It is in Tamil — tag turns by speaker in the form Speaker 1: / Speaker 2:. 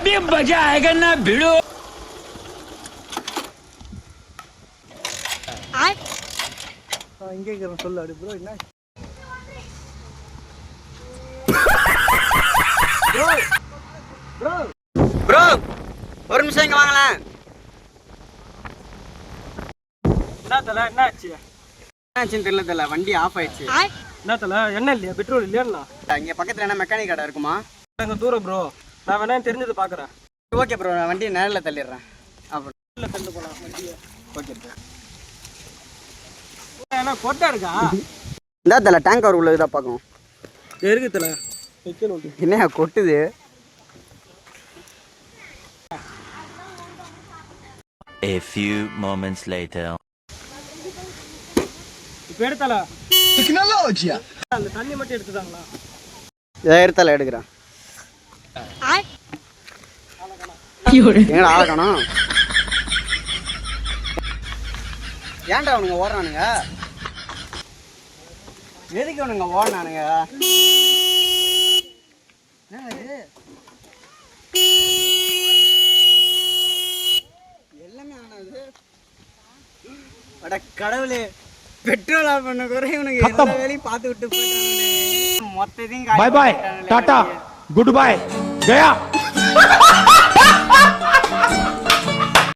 Speaker 1: अभी मजा आएगा ना भिड़ो.
Speaker 2: இங்கே இருக்கிற சொல்லு அப்படி ப்ரோ என்ன
Speaker 3: ப்ரோ ஒரு நிமிஷம் இங்க வாங்களேன்.
Speaker 2: என்ன தல என்ன ஆச்சு
Speaker 3: என்னாச்சுன்னு தெரியல வண்டி ஆஃப் ஆயிடுச்சு.
Speaker 2: என்ன தல என்ன இல்லையா பெட்ரோல் இல்லையாண்ணா
Speaker 3: இங்க பக்கத்துல என்ன மெக்கானிக் கடை இருக்குமா?
Speaker 2: அங்கே தூரம் ப்ரோ நான் வேணா தெரிஞ்சது பார்க்குறேன்.
Speaker 3: ஓகே ப்ரோ நான் வண்டியை நேரில் தள்ளிடுறேன். அப்புறம்
Speaker 2: இல்லை தள்ளு போகலாம் வண்டியை
Speaker 3: ஓகே ப்ரோ.
Speaker 2: ஏன்னா கொட்டை இருக்கா
Speaker 3: இந்த தல டேங்க் அவர் உள்ளதான் பார்க்கும்.
Speaker 2: இருக்கு தல வைக்கணும்
Speaker 3: என்ன கொட்டுது?
Speaker 4: A few moments later.
Speaker 2: இப்போ எடுத்தால
Speaker 3: டெக்னாலஜியா
Speaker 2: அந்த தண்ணி மட்டும் எடுத்துதாங்களா?
Speaker 3: இதை எடுத்தால எடுக்கிறேன். எங்கடா ஆளக்கணும்? ஏன்டா அவனுங்க ஓடுறானுங்க? எதுக்கு அவனுங்க ஓடுனானுங்க? எல்லாமே ஆனது அட கடவுளே, பெட்ரோல் ஆஃப் பண்ண குறை இவனுக்கு எல்லா வேலையும் பார்த்து விட்டு போயிட்டானுங்களே. மொத்தத்தையும்
Speaker 1: bye bye tata goodbye गया.